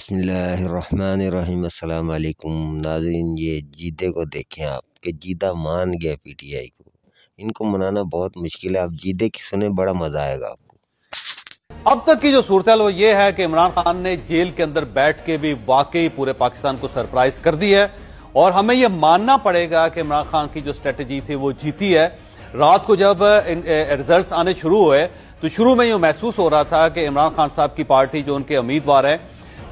बिस्मिल्लाहिर्रहमानिर्रहीम। अस्सलाम वालेकुम नाज़रीन, ये जीदे को देखें आप कि जीदा मान गया पीटीआई को। इनको मनाना बहुत मुश्किल है। आप जीदे की सुने, बड़ा मजा आएगा आपको। अब तक की जो सूरत वो ये है कि इमरान खान ने जेल के अंदर बैठ के भी वाकई पूरे पाकिस्तान को सरप्राइज कर दी है और हमें यह मानना पड़ेगा कि इमरान खान की जो स्ट्रेटजी थी वो जीती है। रात को जब रिजल्ट्स आने शुरू हुए तो शुरू में यूं महसूस हो रहा था कि इमरान खान साहब की पार्टी जो उनके उम्मीदवार है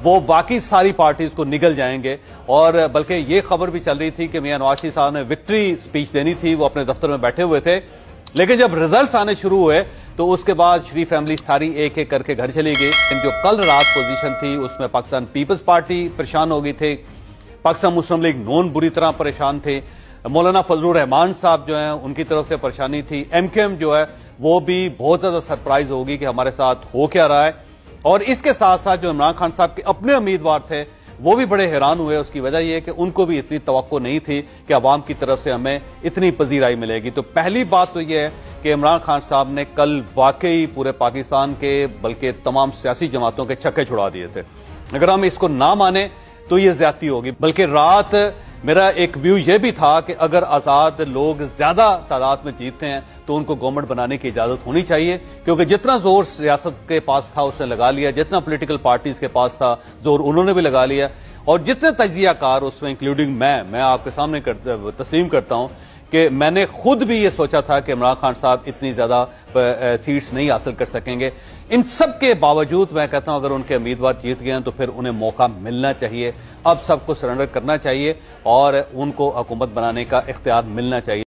वो वाकई सारी पार्टीज को निगल जाएंगे और बल्कि ये खबर भी चल रही थी कि मियां नवाज शरीफ साहब ने विक्ट्री स्पीच देनी थी, वो अपने दफ्तर में बैठे हुए थे। लेकिन जब रिजल्ट्स आने शुरू हुए तो उसके बाद शरीफ फैमिली सारी एक एक करके घर चली गई। जो कल रात पोजीशन थी उसमें पाकिस्तान पीपल्स पार्टी परेशान हो गई थी, पाकिस्तान मुस्लिम लीग नून बुरी तरह परेशान थे, मौलाना फजलुर रहमान साहब जो है उनकी तरफ से परेशानी थी, एमकेएम जो है वो भी बहुत ज्यादा सरप्राइज होगी कि हमारे साथ हो क्या रहा है। और इसके साथ साथ जो इमरान खान साहब के अपने उम्मीदवार थे वो भी बड़े हैरान हुए। उसकी वजह यह है कि उनको भी इतनी तवक्को नहीं थी कि अवाम की तरफ से हमें इतनी पजीराई मिलेगी। तो पहली बात तो यह है कि इमरान खान साहब ने कल वाकई पूरे पाकिस्तान के बल्कि तमाम सियासी जमातों के छक्के छुड़ा दिए थे। अगर हम इसको ना माने तो ये ज्यादती होगी। बल्कि रात मेरा एक व्यू ये भी था कि अगर आजाद लोग ज्यादा तादाद में जीतते हैं तो उनको गवर्नमेंट बनाने की इजाजत होनी चाहिए, क्योंकि जितना जोर रियासत के पास था उसने लगा लिया, जितना पॉलिटिकल पार्टीज के पास था जोर उन्होंने भी लगा लिया। और जितने तजियाकार उसमें इंक्लूडिंग मैं आपके सामने तस्लीम करता हूं कि मैंने खुद भी ये सोचा था कि इमरान खान साहब इतनी ज्यादा सीट्स नहीं हासिल कर सकेंगे। इन सब के बावजूद मैं कहता हूं अगर उनके उम्मीदवार जीत गए हैं तो फिर उन्हें मौका मिलना चाहिए। अब सबको सरेंडर करना चाहिए और उनको हुकूमत बनाने का इख्तियार मिलना चाहिए।